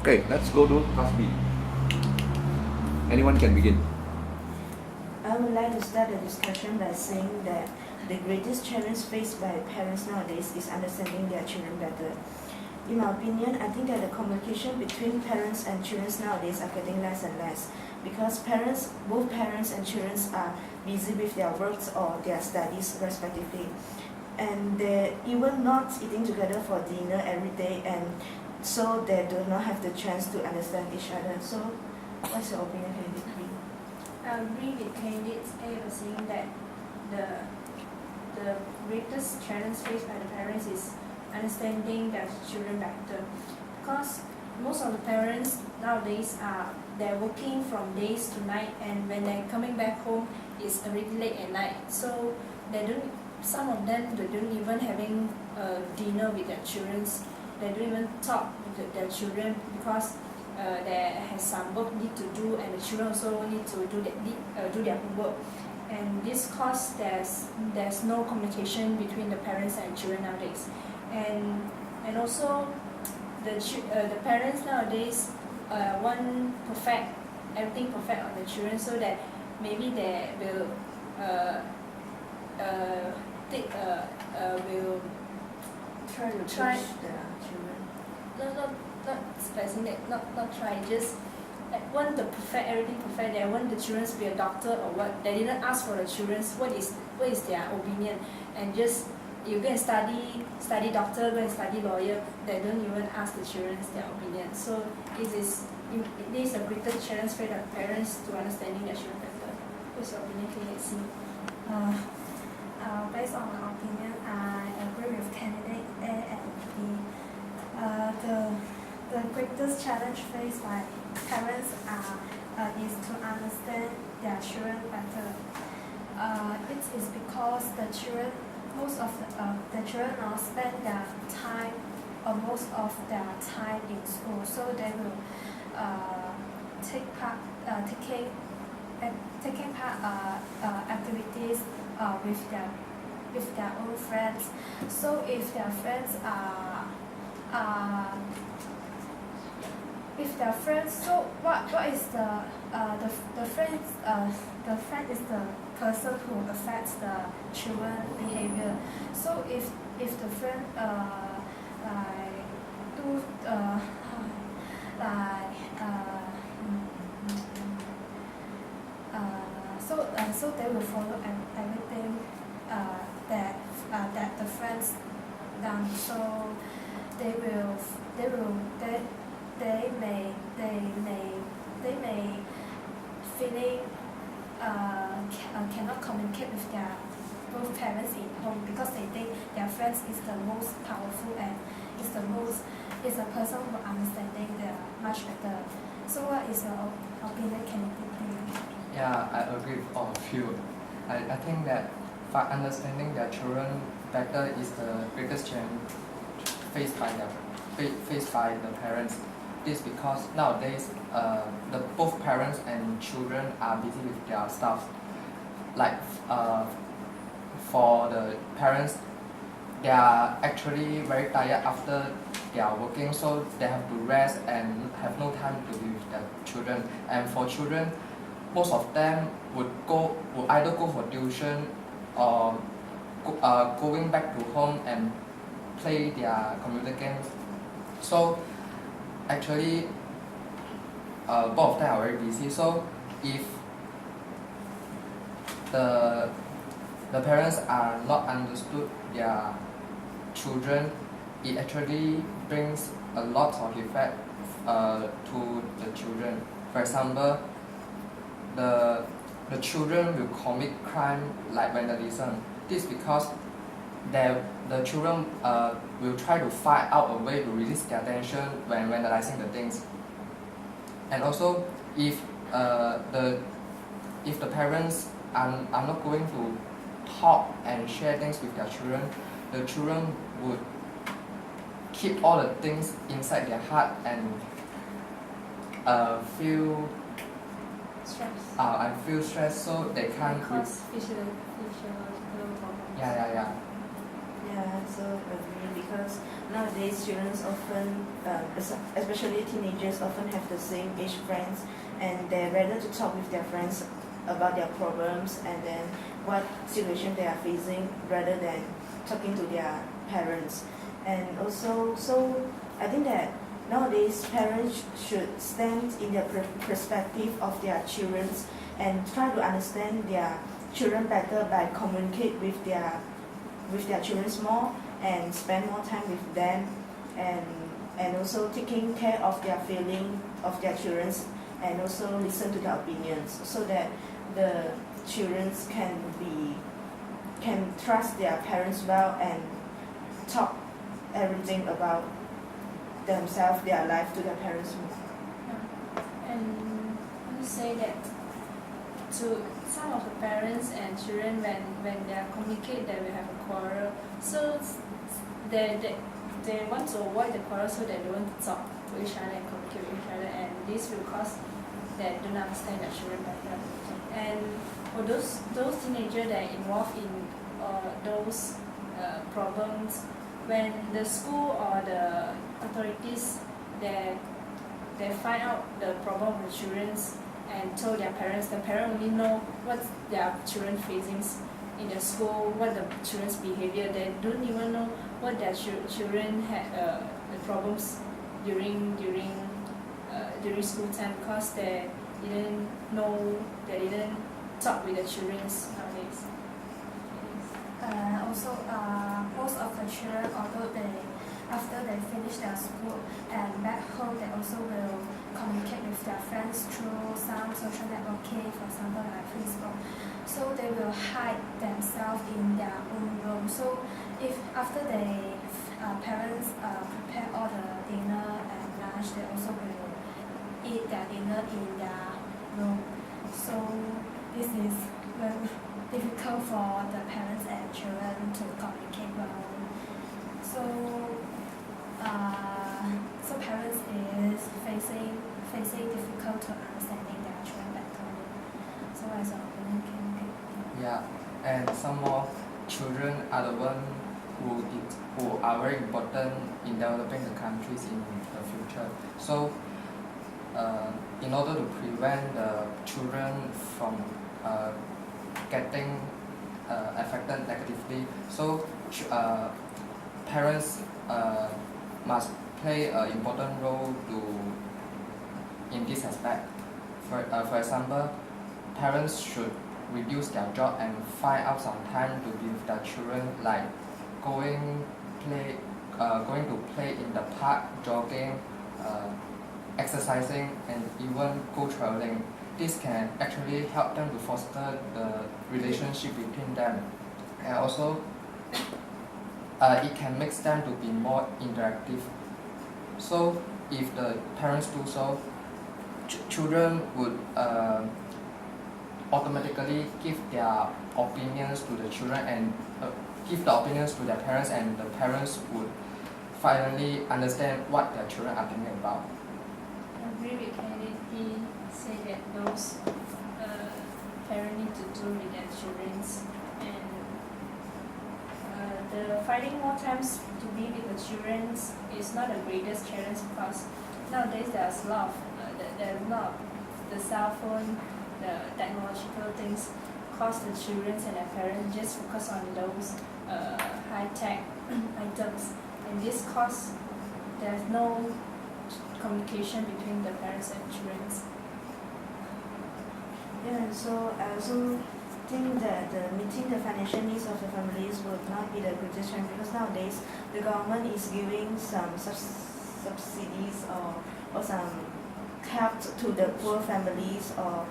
Okay, let's go to class B. Anyone can begin. I would like to start the discussion by saying that the greatest challenge faced by parents nowadays is understanding their children better. In my opinion, I think that the communication between parents and children nowadays are getting less and less because both parents and children are busy with their works or their studies respectively. And they're even not eating together for dinner every day, and so they do not have the chance to understand each other. So what's your opinion, Candy? I agree with candidates A by saying that the greatest challenge faced by the parents is understanding their children better, because most of the parents nowadays they're working from days to night, and when they're coming back home it's already late at night, so some of them they don't even having dinner with their children, they don't even talk with their children because they have some work need to do, and the children also need to do their homework, and this cause there's no communication between the parents and children nowadays, and also the parents nowadays want everything perfect on the children, so that maybe they will will Try to Try- teach their children. not specing that, not try, just want the everything perfect. They want the children to be a doctor or what. They didn't ask for the children what is their opinion, and just you go and study doctor, go and study lawyer. They don't even ask the children their opinion. So it is a greater challenge for the parents to understanding their children better. What's your opinion, KAC? Based on my opinion, I agree with candidate A and B. The greatest challenge faced by parents is to understand their children better. It is because most of the children now spend their time or most of their time in school, so they will taking part activities with their own friends. So if their friends so what is the friend is the person who affects the children behavior. So if the friend so they will follow everything that the friends done. So they may feeling cannot communicate with their both parents in home because they think their friends is the most powerful and is the person who understanding them much better. So what is your opinion, Kennedy? Yeah, I agree with all of you. I think that understanding their children better is the greatest challenge faced by the parents. This because nowadays both parents and children are busy with their stuff. Like for the parents, they are actually very tired after they are working, so they have to rest and have no time to be with their children. And for children, most of them would either go for tuition or going back to home and play their computer games. So actually both of them are very busy. So if the parents are not understood their children, it actually brings a lot of effect to the children. For example, the children will commit crime like vandalism. This because the children will try to find out a way to release their tension when vandalizing the things. And also, if the parents are not going to talk and share things with their children, the children would keep all the things inside their heart and feel stressed, so they can't. Cause physiological problems. Yeah. Yeah, so agree because nowadays children often, especially teenagers, often have the same age friends, and they're rather to talk with their friends about their problems and then what situation they are facing rather than talking to their parents. And also, so I think that nowadays parents should stand in the perspective of their children and try to understand their children better by communicate with their children more and spend more time with them and also taking care of their feeling of their children and also listen to their opinions so that the children can trust their parents well and talk everything about themselves, their life to their parents more. And I want to say that to some of the parents and children when they are communicate they will have a quarrel, so they want to avoid the quarrel so that they want to talk to each other and communicate with each other, and this will cause they don't understand their children better. And for those teenagers that are involved in those problems, when the school or the authorities they find out the problem with children and told their parents, the parents only know what their children facing in the school, what the children's behavior. They don't even know what their children had the problems during school time because they didn't talk with the children nowadays. Also, most of the children, although after they finish their school and back home, they also will communicate with their friends through some social networking, for example like Facebook. So they will hide themselves in their own room. So if after parents prepare all the dinner and lunch, they also will eat their dinner in their room. So this is very difficult for the parents and children to communicate well. So parents is facing difficult to understanding their children better. So as an opinion can be. Yeah, and some more children are the one who are very important in developing the countries in the future. So in order to prevent the children from getting affected negatively, so parents must play an important role in this aspect. For example, parents should reduce their job and find out some time to be with their children, like going to play in the park, jogging, exercising, and even go traveling. This can actually help them to foster the relationship between them, and also it can make them to be more interactive. So if the parents do so, children would automatically give their opinions to the children and give the opinions to their parents, and the parents would finally understand what their children are thinking about. I agree with Kennedy. He said that those parents need to do with their children, and the finding more times to be with the children is not the greatest challenge because nowadays there's a lot of the cell phone, the technological things cause the children and their parents just focus on those high-tech items, and this cause there's no communication between the parents and children. Yeah, so I also think that meeting the financial needs of the families would not be the greatest challenge because nowadays the government is giving some subsidies or some help to the poor families or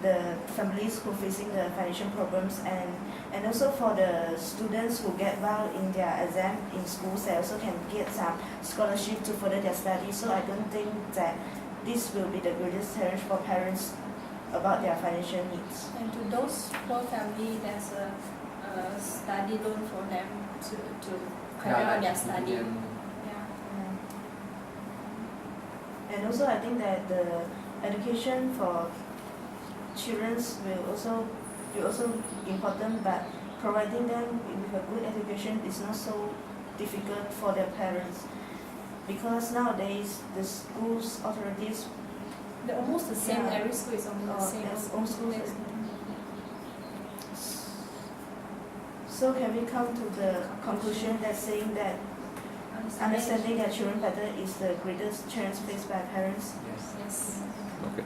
the families who are facing the financial problems, and also for the students who get well in their exam in schools, they also can get some scholarship to further their studies. So I don't think that this will be the greatest challenge for parents about their financial needs. And to those poor family, there's a study loan for them to carry out their study. Yeah. And also I think that the education for children will also important, but providing them with a good education is not so difficult for their parents, because nowadays the schools authorities They're almost the same. Yeah. Every school is almost the same. yes, all schools. So can we come to the conclusion that saying that understanding their children better is the greatest challenge faced by parents? Yes. Yes. Okay.